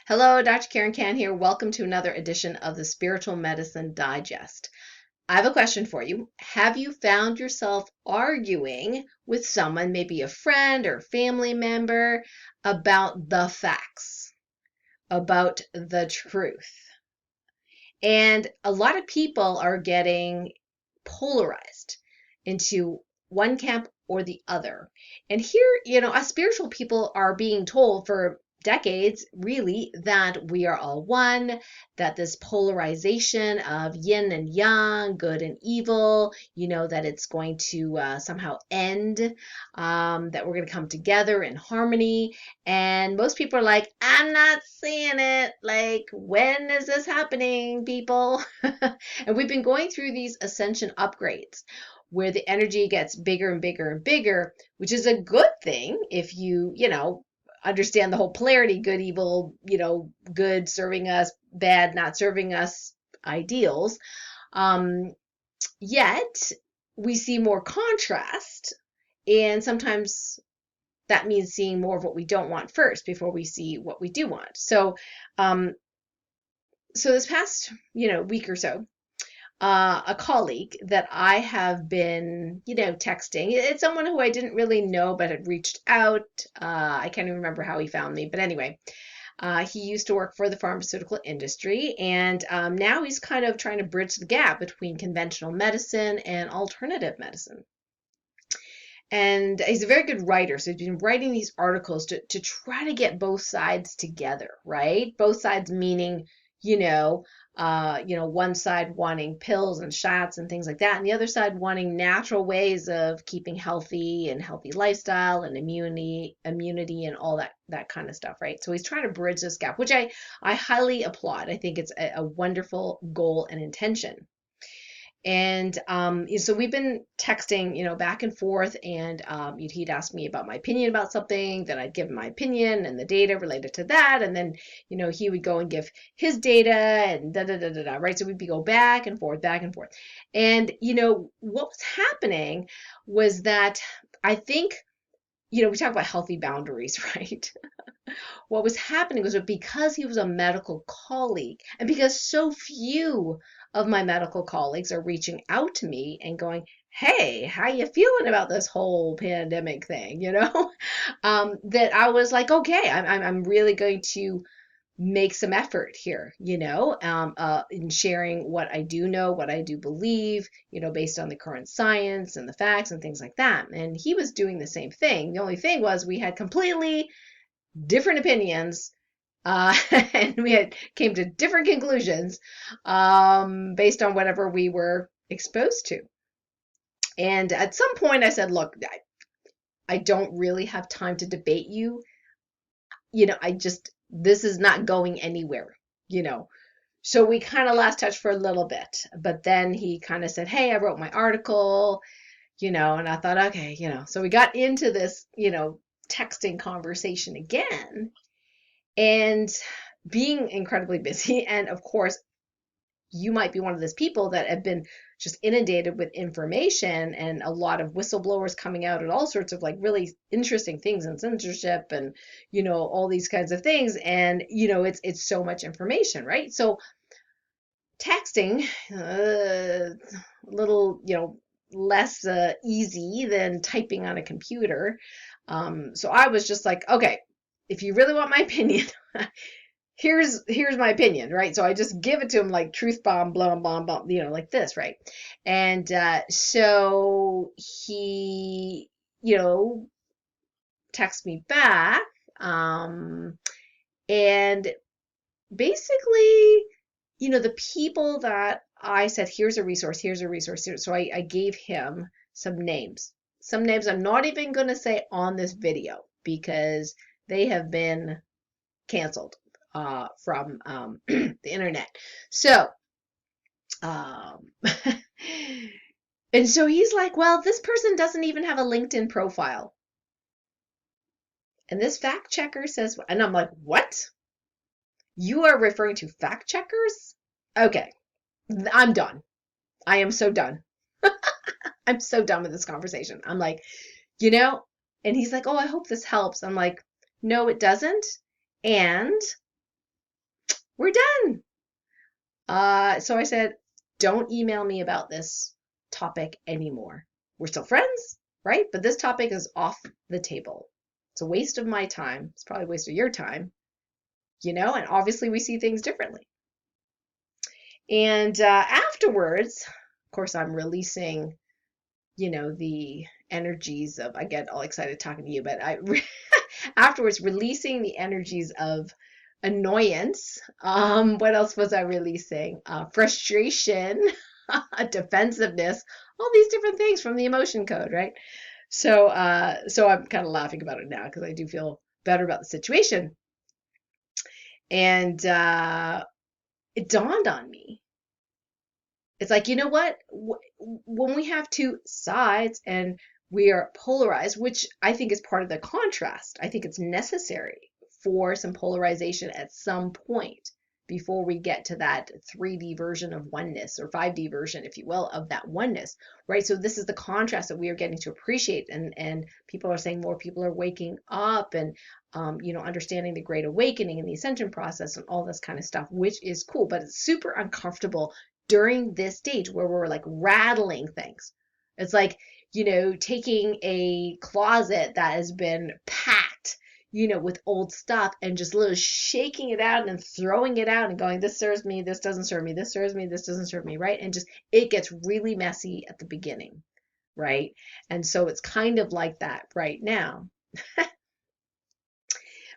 Hello, Dr. Karen Can here. Welcome to another edition of the Spiritual Medicine Digest. I have a question for you. Have you found yourself arguing with someone, maybe a friend or family member, about the facts, about the truth? And a lot of people are getting polarized into one camp or the other. And here, us spiritual people are being told for decades, really, that we are all one, that this polarization of yin and yang, good and evil, that it's going to somehow end, that we're going to come together in harmony. And most people are like, I'm not seeing it. Like, when is this happening, people? And we've been going through these ascension upgrades where the energy gets bigger and bigger and bigger, which is a good thing if you understand the whole polarity, good, evil, good serving us, bad not serving us ideals. Yet we see more contrast, and sometimes that means seeing more of what we don't want first before we see what we do want. So, so this past, week or so, a colleague that I have been, texting. It's someone who I didn't really know but had reached out. I can't even remember how he found me, but anyway, he used to work for the pharmaceutical industry, and now he's kind of trying to bridge the gap between conventional medicine and alternative medicine. And he's a very good writer, so he's been writing these articles to try to get both sides together, right? Both sides meaning, one side wanting pills and shots and things like that, and the other side wanting natural ways of keeping healthy and healthy lifestyle and immunity and all that kind of stuff, right? So he's trying to bridge this gap, which I highly applaud. I think it's a wonderful goal and intention. And so we've been texting, back and forth, and he'd ask me about my opinion about something, then I'd give him my opinion and the data related to that, and then, he would go and give his data and da da da da da, right? So we'd go back and forth, back and forth. And, what was happening was that I think, we talk about healthy boundaries, right? What was happening was that because he was a medical colleague, and because so few of my medical colleagues are reaching out to me and going, hey, how you feeling about this whole pandemic thing, that I was like, okay, I'm really going to make some effort here, in sharing what I do know, what I do believe, based on the current science and the facts and things like that. And he was doing the same thing. The only thing was we had completely different opinions, and we came to different conclusions, based on whatever we were exposed to. And at some point I said, look, I don't really have time to debate you. This is not going anywhere, So we kind of last touched for a little bit, but then he kind of said, hey, I wrote my article, and I thought, okay, so we got into this, texting conversation again, and being incredibly busy. And of course, you might be one of those people that have been just inundated with information and a lot of whistleblowers coming out and all sorts of like really interesting things in censorship and, all these kinds of things. And, it's so much information, right? So texting, a little, less easy than typing on a computer. So I was just like, okay, if you really want my opinion, here's my opinion, right? So I just give it to him like truth bomb, blah, blah, blah, like this, right? And so he, texts me back, and basically, the people that I said, here's a resource, So I gave him some names. Some names I'm not even going to say on this video because they have been canceled from the internet. So, and so he's like, well, this person doesn't even have a LinkedIn profile. And this fact checker says, and I'm like, what? You are referring to fact checkers? Okay, I'm done. I am so done. I'm so done with this conversation. I'm like, and he's like, oh, I hope this helps. I'm like, no, it doesn't. And We're done. So I said, don't email me about this topic anymore. We're still friends, right? But this topic is off the table. It's a waste of my time. It's probably a waste of your time, and obviously we see things differently. And afterwards, of course, I'm releasing, the energies of, I get all excited talking to you, but afterwards, releasing the energies of annoyance. What else was I releasing? Frustration, defensiveness, all these different things from the emotion code, right? So I'm kind of laughing about it now because I do feel better about the situation. And it dawned on me. It's like, you know what? When we have two sides and we are polarized, which I think is part of the contrast, I think it's necessary for some polarization at some point before we get to that 3D version of oneness, or 5D version, if you will, of that oneness, right? So this is the contrast that we are getting to appreciate, and people are saying more people are waking up and understanding the Great Awakening and the ascension process and all this kind of stuff, which is cool, but it's super uncomfortable during this stage where we're like rattling things. It's like, taking a closet that has been packed, with old stuff and just literally shaking it out and throwing it out and going, this serves me, this doesn't serve me, this serves me, this doesn't serve me, right? And just, it gets really messy at the beginning, right? And so it's kind of like that right now.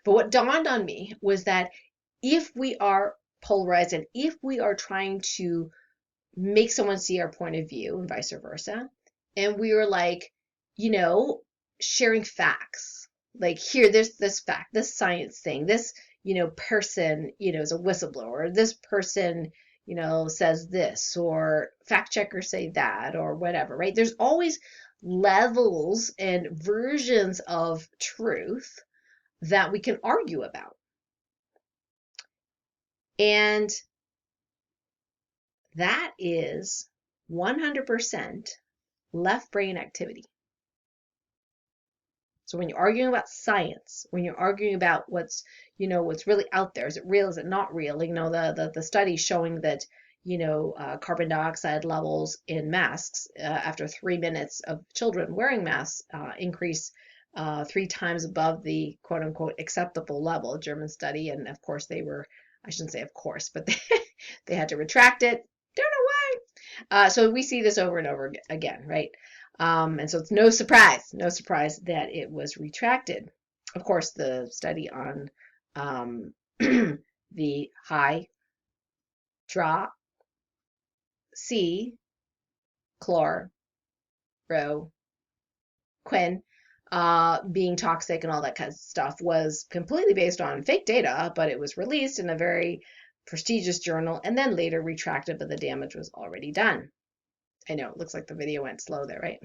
But what dawned on me was that if we are polarized and if we are trying to make someone see our point of view and vice versa. And we were like, sharing facts. Like, here, there's this fact, this science thing, this, person, is a whistleblower, this person, says this, or fact checkers say that, or whatever, right? There's always levels and versions of truth that we can argue about. And that is 100% left brain activity. So when you're arguing about science, when you're arguing about what's really out there, is it real, is it not real? The study showing that, carbon dioxide levels in masks after 3 minutes of children wearing masks increase 3 times above the quote unquote acceptable level, a German study. And of course I shouldn't say of course, but they had to retract it. Don't know why. So we see this over and over again, right? And so it's no surprise that it was retracted. Of course, the study on the high drop C chloroquine being toxic and all that kind of stuff was completely based on fake data, but it was released in a very prestigious journal and then later retracted, but the damage was already done. I know, it looks like the video went slow there, right?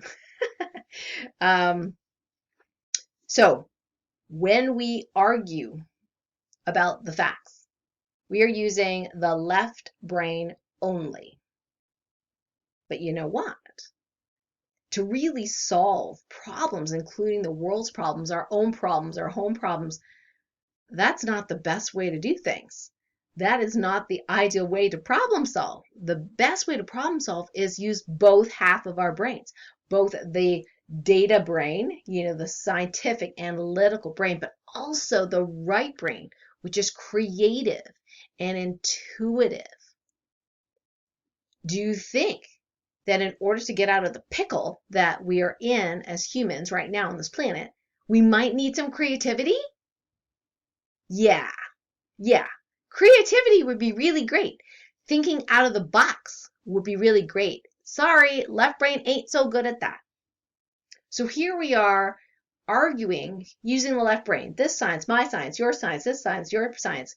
So when we argue about the facts, we are using the left brain only. But you know what? To really solve problems, including the world's problems, our own problems, our home problems, that's not the best way to do things. That is not the ideal way to problem solve. The best way to problem solve is use both half of our brains, both the data brain, the scientific analytical brain, but also the right brain, which is creative and intuitive. Do you think that in order to get out of the pickle that we are in as humans right now on this planet, we might need some creativity? Yeah. Creativity would be really great. Thinking out of the box would be really great. Sorry, left brain ain't so good at that. So here we are arguing using the left brain. This science, my science, your science, this science, your science.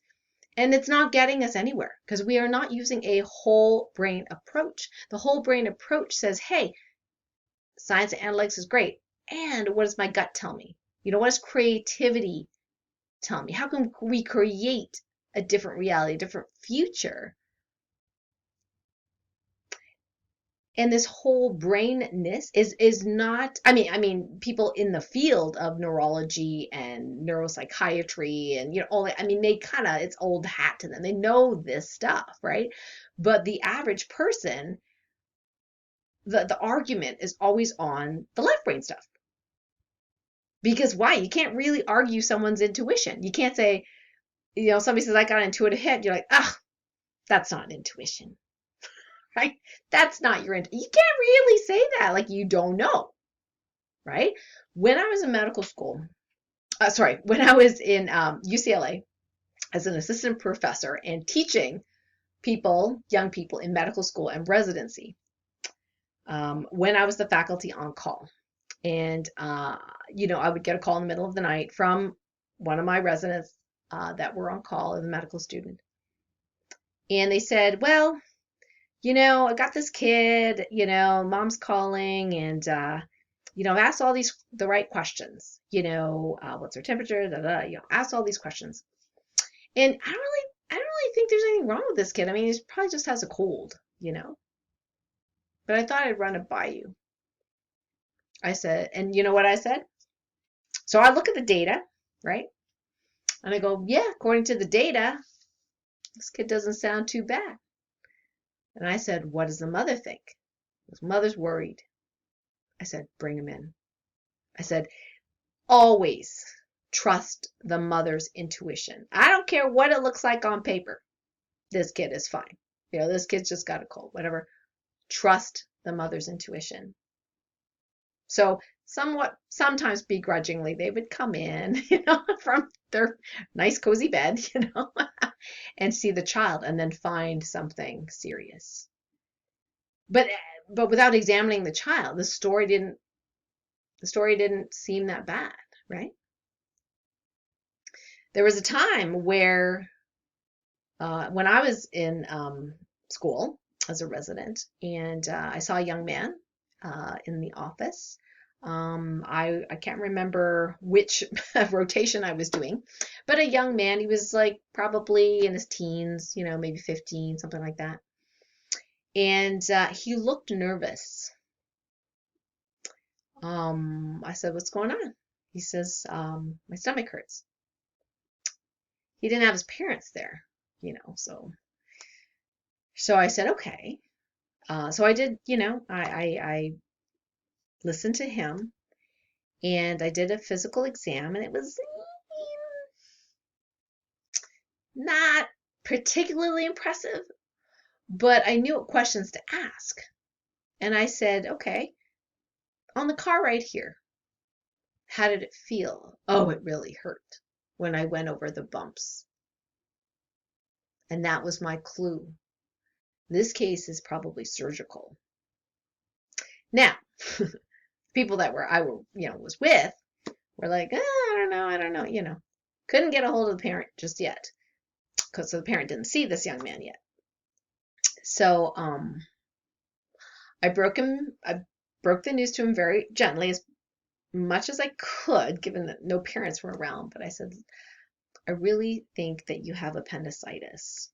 And it's not getting us anywhere because we are not using a whole brain approach. The whole brain approach says, hey, science and analytics is great. And what does my gut tell me? What does creativity tell me? How can we create a different reality, a different future? And this whole brainness is not, I mean people in the field of neurology and neuropsychiatry and all that, I mean they kind of, it's old hat to them. They know this stuff, right? But the average person, the argument is always on the left brain stuff. Because why? You can't really argue someone's intuition. You can't say, somebody says I got an intuitive hit, you're like, ah, that's not intuition. Right? That's not your, you can't really say that, like you don't know, right? When I was in medical school, when I was in UCLA as an assistant professor and teaching young people in medical school and residency, when I was the faculty on call, and I would get a call in the middle of the night from one of my residents that were on call as a medical student, and they said, well, I got this kid, mom's calling, and I've asked all the right questions, what's her temperature, asked all these questions. And I don't really think there's anything wrong with this kid. I mean, he probably just has a cold, but I thought I'd run it by you. I said, and you know what I said? So I look at the data, right? And I go, yeah, according to the data, this kid doesn't sound too bad. And I said, what does the mother think? His mother's worried. I said, bring him in. I said, always trust the mother's intuition. I don't care what it looks like on paper. This kid is fine. This kid's just got a cold, whatever. Trust the mother's intuition. So sometimes begrudgingly, they would come in, from their nice cozy bed, and see the child and then find something serious. But without examining the child, the story didn't seem that bad, right? There was a time where when I was in school as a resident, and I saw a young man in the office. I can't remember which rotation I was doing, but a young man, he was like probably in his teens, maybe 15, something like that. And he looked nervous. I said, what's going on? He says, my stomach hurts. He didn't have his parents there, so I said, okay. So I did, I listened to him, and I did a physical exam, and it was not particularly impressive, but I knew what questions to ask. And I said, okay, on the car right here, how did it feel? Oh, it really hurt when I went over the bumps. And that was my clue. This case is probably surgical. Now, people that I was with were like, I don't know, couldn't get a hold of the parent just yet, because the parent didn't see this young man yet. So I broke the news to him very gently, as much as I could, given that no parents were around. But I said, I really think that you have appendicitis.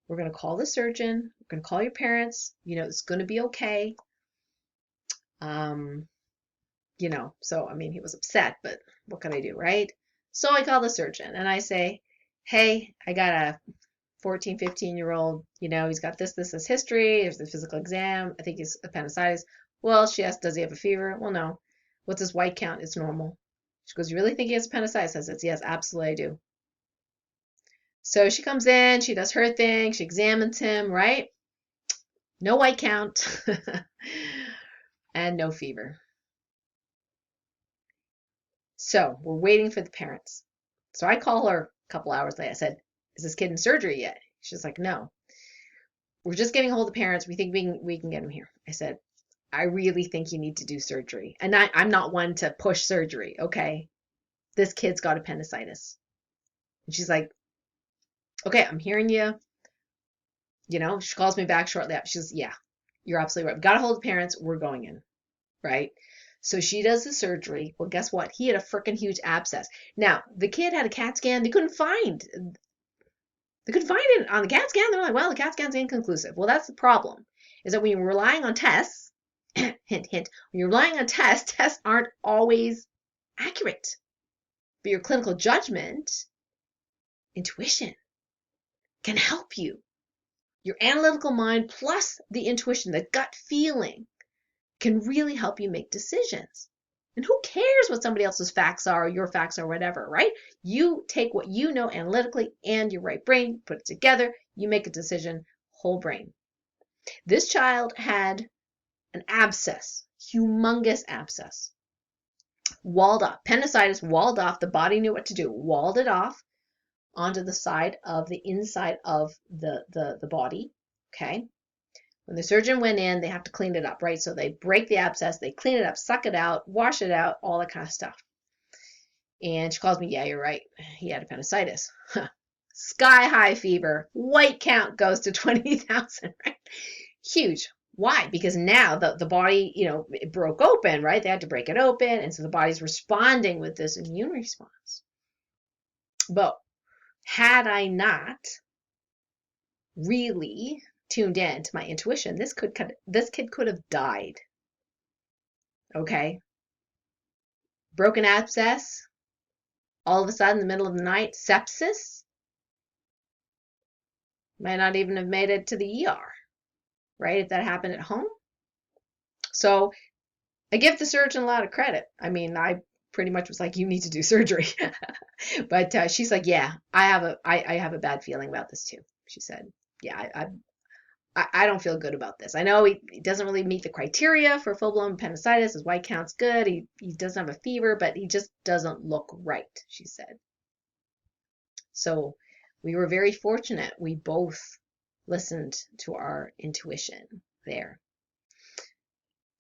We're going to call the surgeon. We're going to call your parents. It's going to be okay. So, I mean, he was upset, but what can I do, right? So I call the surgeon and I say, hey, I got a 14, 15-year-old, he's got this history. There's the physical exam. I think he's appendicitis. Well, she asked, does he have a fever? Well, no. What's his white count? It's normal. She goes, you really think he has appendicitis? I said, yes, absolutely I do. So she comes in, she does her thing, she examines him, right? No white count and no fever. So we're waiting for the parents. So I call her a couple hours later. I said, is this kid in surgery yet? She's like, no. We're just getting a hold of the parents. We think we can get him here. I said, I really think you need to do surgery. And I'm not one to push surgery, okay? This kid's got appendicitis. And she's like, okay, I'm hearing you. She calls me back shortly after. She says, yeah, you're absolutely right. We've got a hold of the parents. We're going in, right? So she does the surgery. Well, guess what? He had a freaking huge abscess. Now, the kid had a CAT scan. They couldn't find it on the CAT scan. They're like, well, the CAT scan's inconclusive. Well, that's the problem. is that when you're relying on tests, hint, hint, when you're relying on tests aren't always accurate. But your clinical judgment, intuition, can help you. Your analytical mind plus the intuition, the gut feeling, can really help you make decisions. And who cares what somebody else's facts are or your facts are, whatever, right? You take what you know analytically and your right brain, put it together, you make a decision, whole brain. This child had an abscess, humongous abscess, walled off, appendicitis walled off, the body knew what to do, walled it off onto the side of the inside of the body, okay? When the surgeon went in, they have to clean it up, right? So they break the abscess, they clean it up, suck it out, wash it out, all that kind of stuff. And she calls me, yeah, you're right. He had appendicitis. Sky high fever, white count goes to 20,000, right? Huge. Why? Because now the body, it broke open, right? They had to break it open. And so the body's responding with this immune response. But had I not really tuned in to my intuition, this kid could have died. Okay? Broken abscess, all of a sudden in the middle of the night, sepsis, might not even have made it to the ER, right? If that happened at home. So I give the surgeon a lot of credit. I mean, I pretty much was like, you need to do surgery. But she's like, yeah, I have a bad feeling about this too. She said, yeah, I don't feel good about this. I know he doesn't really meet the criteria for full-blown appendicitis. His white count's good. He doesn't have a fever, but he just doesn't look right, she said. So we were very fortunate. We both listened to our intuition there.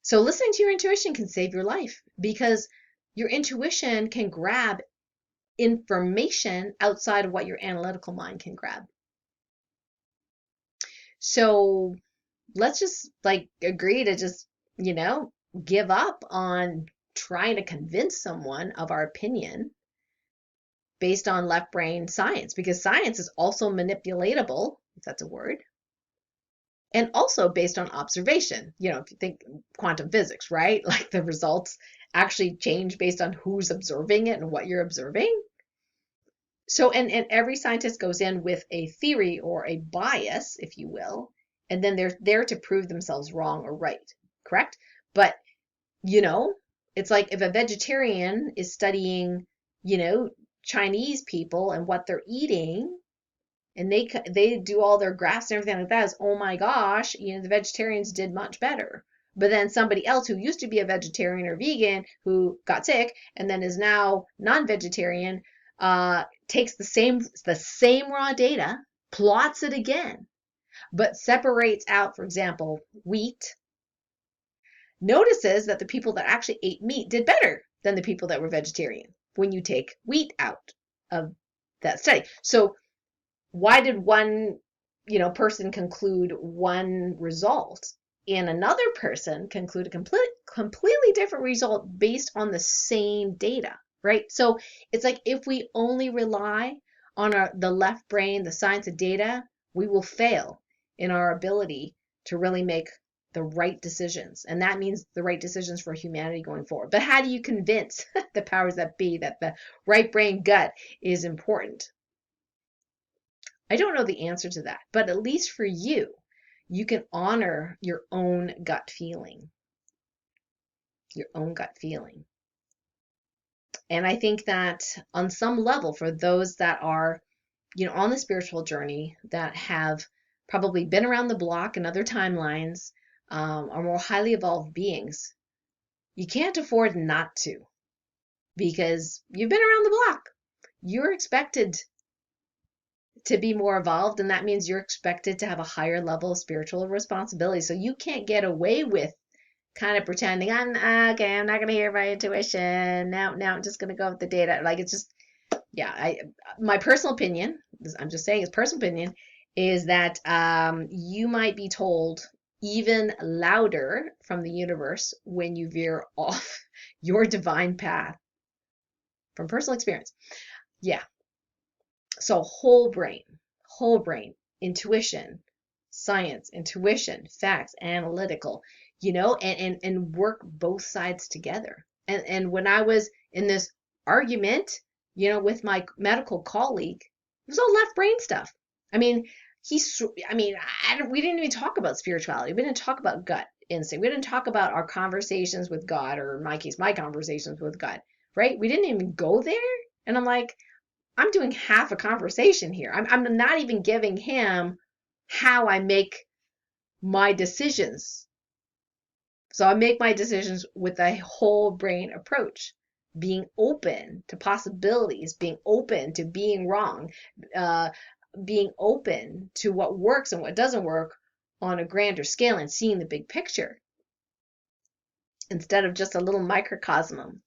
So listening to your intuition can save your life because your intuition can grab information outside of what your analytical mind can grab. So let's just agree to just, give up on trying to convince someone of our opinion based on left brain science, because science is also manipulatable, if that's a word, and also based on observation. If you think quantum physics, right? Like the results actually change based on who's observing it and what you're observing. So, and every scientist goes in with a theory or a bias, if you will, and then they're there to prove themselves wrong or right, correct? But, it's like if a vegetarian is studying, Chinese people and what they're eating, and they do all their graphs and everything like that, is, oh my gosh, the vegetarians did much better. But then somebody else who used to be a vegetarian or vegan who got sick and then is now non-vegetarian takes the same raw data, plots it again, but separates out, for example, wheat, notices that the people that actually ate meat did better than the people that were vegetarian when you take wheat out of that study. So why did one, person conclude one result and another person conclude a completely different result based on the same data? Right? So it's like if we only rely on the left brain, the science of data, we will fail in our ability to really make the right decisions. And that means the right decisions for humanity going forward. But how do you convince the powers that be that the right brain gut is important? I don't know the answer to that, but at least for you, you can honor your own gut feeling. Your own gut feeling. And I think that on some level, for those that are, on the spiritual journey, that have probably been around the block in other timelines, are more highly evolved beings, you can't afford not to, because you've been around the block. You're expected to be more evolved, and that means you're expected to have a higher level of spiritual responsibility. So you can't get away with kind of pretending I'm not going to hear my intuition. Now I'm just going to go with the data. Like, it's just, my personal opinion, I'm just saying it's personal opinion, is that you might be told even louder from the universe when you veer off your divine path from personal experience. Yeah. So whole brain, intuition, science, intuition, facts, analytical, and work both sides together. And when I was in this argument, with my medical colleague, it was all left brain stuff. I mean, we didn't even talk about spirituality. We didn't talk about gut instinct. We didn't talk about our conversations with God, or in my case, my conversations with God, right? We didn't even go there. And I'm like, I'm doing half a conversation here. I'm not even giving him how I make my decisions. So I make my decisions with a whole brain approach, being open to possibilities, being open to being wrong, uh, being open to what works and what doesn't work on a grander scale, and seeing the big picture instead of just a little microcosm.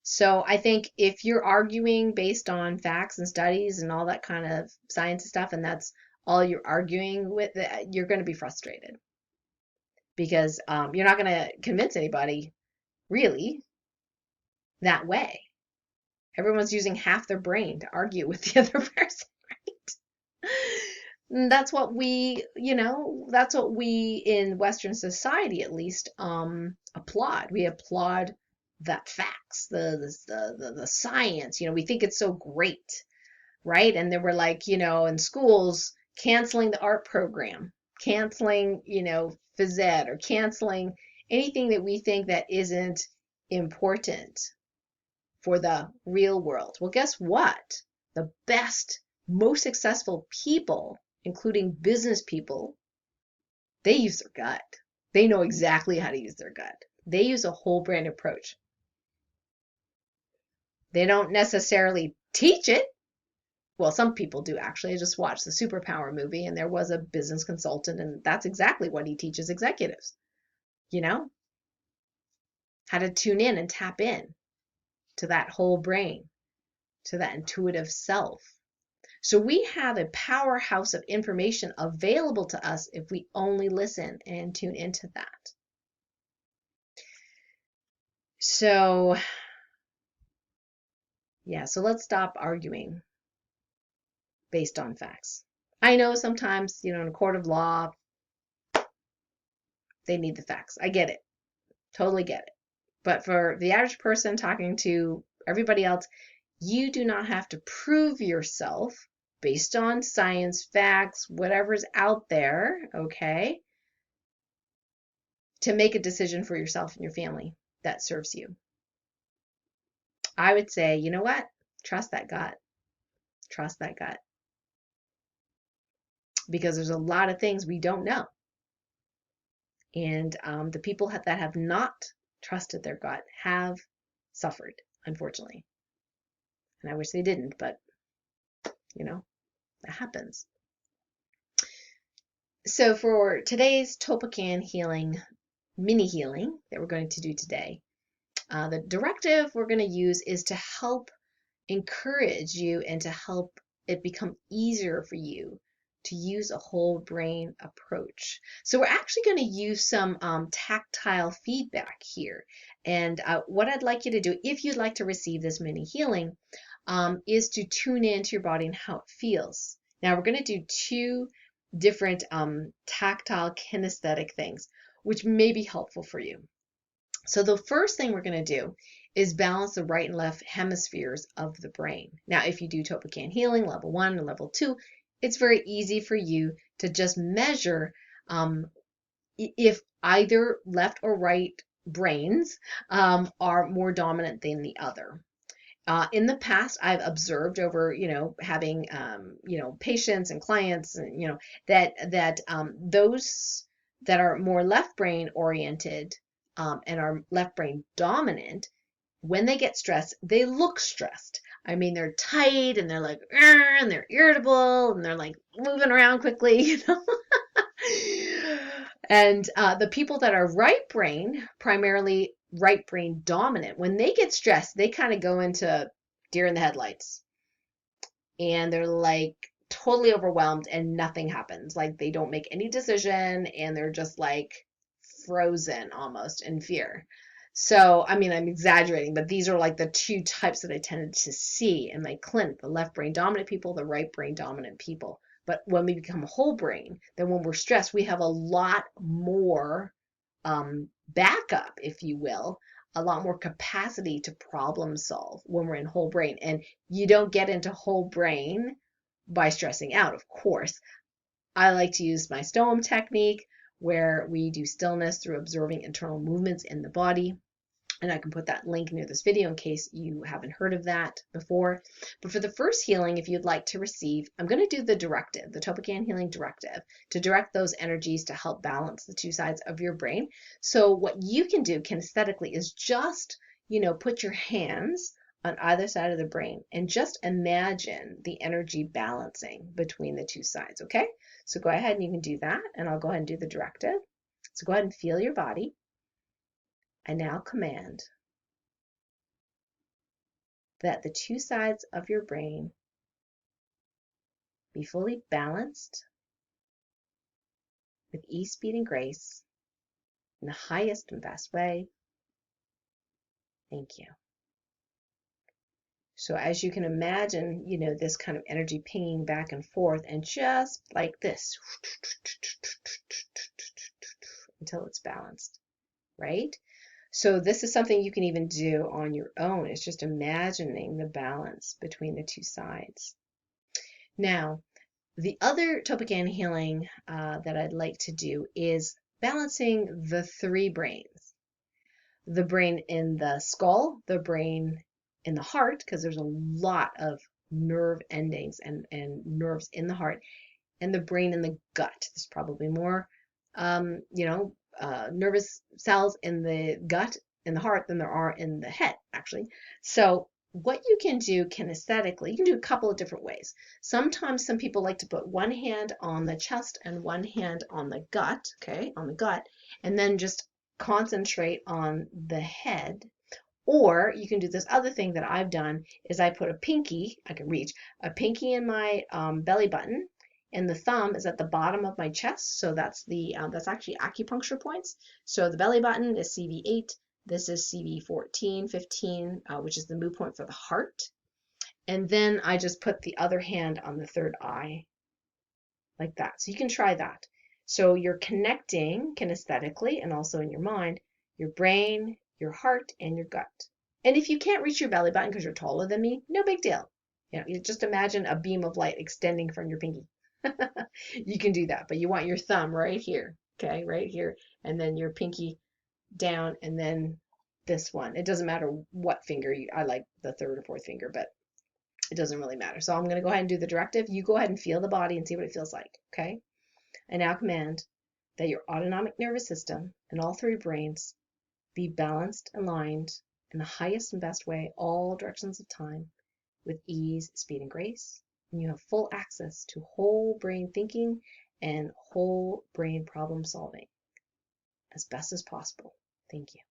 So I think if you're arguing based on facts and studies and all that kind of science stuff, and that's all you're arguing with, you're going to be frustrated, because you're not going to convince anybody really that way. Everyone's using half their brain to argue with the other person, right? And that's what we in Western society, at least, applaud. We applaud that facts, the science. We think it's so great, right? And then we're like, in schools, canceling the art program, canceling, phys ed, or canceling anything that we think that isn't important for the real world. Well, guess what? The best, most successful people, including business people, they use their gut. They know exactly how to use their gut. They use a whole brain approach. They don't necessarily teach it. Well, some people do, actually. I just watched the Superpower movie, and there was a business consultant, and that's exactly what he teaches executives. How to tune in and tap in to that whole brain, to that intuitive self. So we have a powerhouse of information available to us if we only listen and tune into that. So, yeah, so let's stop arguing based on facts. I know sometimes, in a court of law, they need the facts. I get it. Totally get it. But for the average person talking to everybody else, you do not have to prove yourself based on science, facts, whatever's out there, okay, to make a decision for yourself and your family that serves you. I would say, you know what? Trust that gut. Trust that gut. Because there's a lot of things we don't know. And the people that have not trusted their gut have suffered, unfortunately. And I wish they didn't, but, that happens. So for today's Topocan healing, mini healing that we're going to do today, the directive we're going to use is to help encourage you and to help it become easier for you to use a whole brain approach. So we're actually going to use some tactile feedback here. And what I'd like you to do, if you'd like to receive this mini healing, is to tune into your body and how it feels. Now we're going to do two different tactile kinesthetic things, which may be helpful for you. So the first thing we're going to do is balance the right and left hemispheres of the brain. Now, if you do Topocan healing, level 1 and level 2, it's very easy for you to just measure if either left or right brains are more dominant than the other. In the past, I've observed over, having, patients and clients, and, that those that are more left brain oriented and are left brain dominant, when they get stressed, they look stressed. I mean, they're tight and they're like, and they're irritable and they're like moving around quickly, And the people that are right brain, primarily right brain dominant, when they get stressed, they kind of go into deer in the headlights. And they're like totally overwhelmed and nothing happens. Like they don't make any decision and they're just like frozen almost in fear. So, I mean, I'm exaggerating, but these are like the two types that I tended to see in my clinic, the left brain dominant people, the right brain dominant people. But when we become whole brain, then when we're stressed, we have a lot more backup, if you will, a lot more capacity to problem solve when we're in whole brain. And you don't get into whole brain by stressing out, of course. I like to use my STOEM technique, where we do stillness through observing internal movements in the body. And I can put that link near this video in case you haven't heard of that before. But for the first healing, if you'd like to receive, I'm going to do the directive, the Toppan Healing Directive, to direct those energies to help balance the two sides of your brain. So what you can do kinesthetically is just, put your hands on either side of the brain and just imagine the energy balancing between the two sides, okay? So go ahead and you can do that, and I'll go ahead and do the directive. So go ahead and feel your body. I now command that the two sides of your brain be fully balanced with ease, speed, and grace in the highest and best way. Thank you. So as you can imagine, this kind of energy pinging back and forth, and just like this until it's balanced, right? So this is something you can even do on your own. It's just imagining the balance between the two sides. Now, the other Toppan healing that I'd like to do is balancing the three brains. The brain in the skull, the brain in the heart, because there's a lot of nerve endings and nerves in the heart, and the brain in the gut. There's probably more, nervous cells in the gut, in the heart, than there are in the head, actually. So what you can do kinesthetically, you can do a couple of different ways. Sometimes some people like to put one hand on the chest and one hand on the gut, okay, on the gut, and then just concentrate on the head. Or you can do this other thing that I've done, is I put a pinky, I can reach, a pinky in my belly button, and the thumb is at the bottom of my chest. So that's that's actually acupuncture points. So the belly button is CV8. This is CV14, 15, which is the mood point for the heart. And then I just put the other hand on the third eye, like that. So you can try that. So you're connecting kinesthetically and also in your mind, your brain, your heart, and your gut. And if you can't reach your belly button because you're taller than me, no big deal. You just imagine a beam of light extending from your pinky. You can do that, but you want your thumb right here, okay, right here, and then your pinky down, and then this one. It doesn't matter what finger I like the third or fourth finger, but it doesn't really matter. So I'm going to go ahead and do the directive. You go ahead and feel the body and see what it feels like, okay? I now command that your autonomic nervous system and all three brains be balanced, aligned in the highest and best way, all directions of time, with ease, speed, and grace. And you have full access to whole brain thinking and whole brain problem solving as best as possible. Thank you.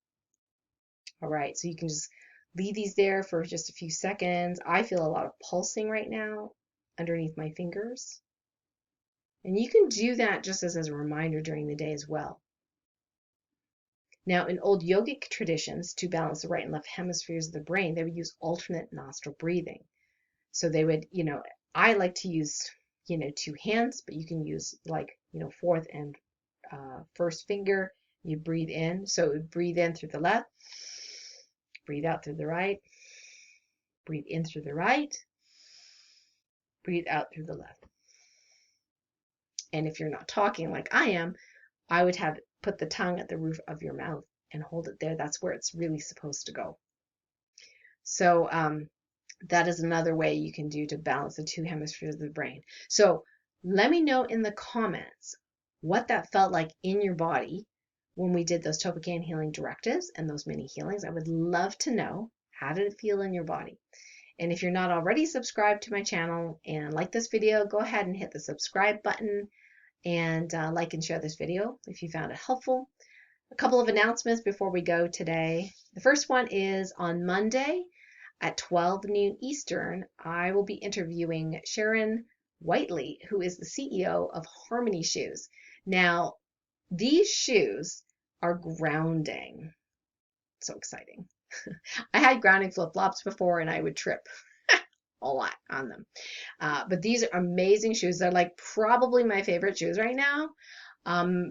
All right, so you can just leave these there for just a few seconds. I feel a lot of pulsing right now underneath my fingers. And you can do that just as a reminder during the day as well. Now, in old yogic traditions, to balance the right and left hemispheres of the brain, they would use alternate nostril breathing. So they would, I like to use, two hands, but you can use fourth and first finger. You breathe in. So breathe in through the left, breathe out through the right, breathe in through the right, breathe out through the left. And if you're not talking like I am, I would put the tongue at the roof of your mouth and hold it there. That's where it's really supposed to go. So that is another way you can do to balance the two hemispheres of the brain. So let me know in the comments what that felt like in your body when we did those Toppan healing directives and those mini healings. I would love to know, how did it feel in your body? And if you're not already subscribed to my channel and like this video, go ahead and hit the subscribe button and like and share this video if you found it helpful. A couple of announcements before we go today. The first one is on Monday at 12 noon Eastern, I will be interviewing Sharon Whiteley, who is the CEO of Harmony Shoes. Now, these shoes are grounding. So exciting. I had grounding flip-flops before and I would trip. a lot on them. But these are amazing shoes. They're like probably my favorite shoes right now.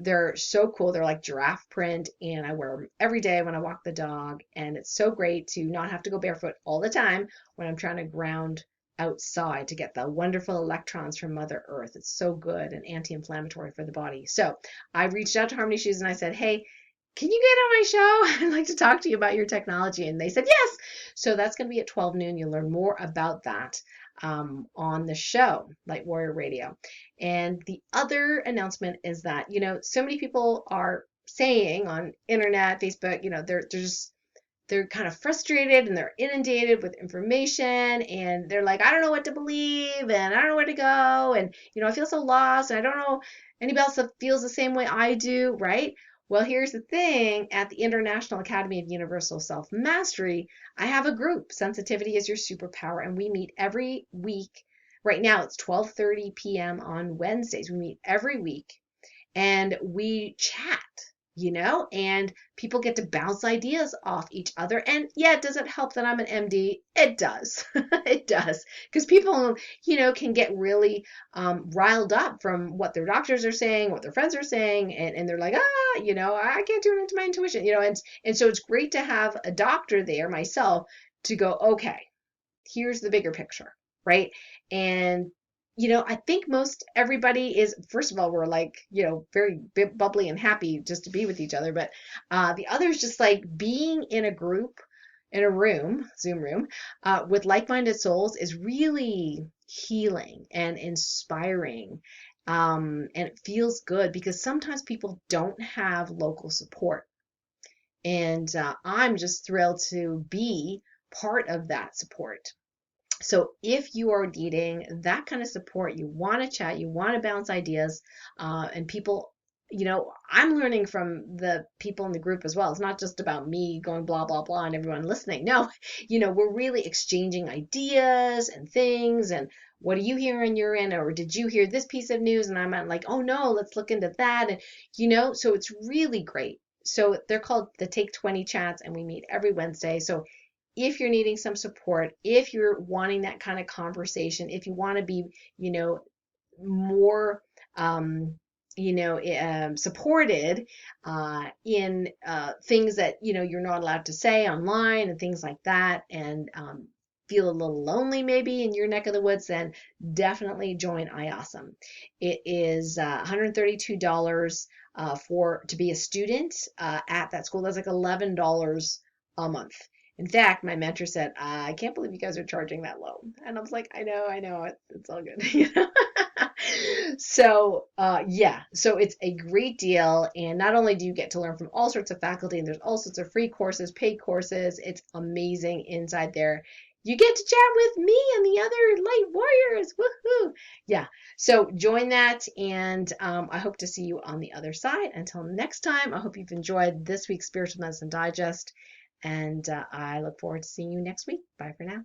They're so cool. They're like giraffe print, and I wear them every day when I walk the dog. And it's so great to not have to go barefoot all the time when I'm trying to ground outside to get the wonderful electrons from Mother Earth. It's so good and anti-inflammatory for the body. So I reached out to Harmony Shoes and I said, hey, can you get on my show? I'd like to talk to you about your technology. And they said, yes. So that's going to be at 12 noon. You'll learn more about that on the show, Light Warrior Radio. And the other announcement is that, so many people are saying on internet, Facebook, they're kind of frustrated and they're inundated with information and they're like, I don't know what to believe and I don't know where to go. And, I feel so lost and I don't know anybody else that feels the same way I do, right? Well, here's the thing. At the International Academy of Universal Self-Mastery, I have a group, Sensitivity is Your Superpower, and we meet every week. Right now, it's 12:30 p.m. on Wednesdays. We meet every week and we chat, and people get to bounce ideas off each other. And yeah, does it help that I'm an MD? It does. It does. Because people, can get really riled up from what their doctors are saying, what their friends are saying, and they're like, I can't tune into my intuition, and so it's great to have a doctor there, myself, to go, okay, here's the bigger picture, right? And I think most everybody is, first of all, we're like, very bubbly and happy just to be with each other. But the other is just like being in a group, in a room, Zoom room, with like-minded souls is really healing and inspiring. And it feels good because sometimes people don't have local support. And I'm just thrilled to be part of that support. So if you are needing that kind of support, you want to chat, you want to bounce ideas, and people, I'm learning from the people in the group as well. It's not just about me going blah, blah, blah and everyone listening. No, we're really exchanging ideas and things and what do you hear on your end? Or did you hear this piece of news? And I'm like, oh no, let's look into that. And, so it's really great. So they're called the Take 20 chats and we meet every Wednesday. So if you're needing some support, if you're wanting that kind of conversation, if you want to be, more, supported in things that, you're not allowed to say online and things like that, and feel a little lonely maybe in your neck of the woods, then definitely join iAwesome. It is $132 to be a student at that school. That's like $11 a month. In fact, my mentor said, I can't believe you guys are charging that low. And I was like, I know, it's all good. So, yeah, so it's a great deal. And not only do you get to learn from all sorts of faculty, and there's all sorts of free courses, paid courses, it's amazing inside there. You get to chat with me and the other light warriors. Woohoo! Yeah, so join that, and I hope to see you on the other side. Until next time, I hope you've enjoyed this week's Spiritual Medicine Digest. And I look forward to seeing you next week. Bye for now.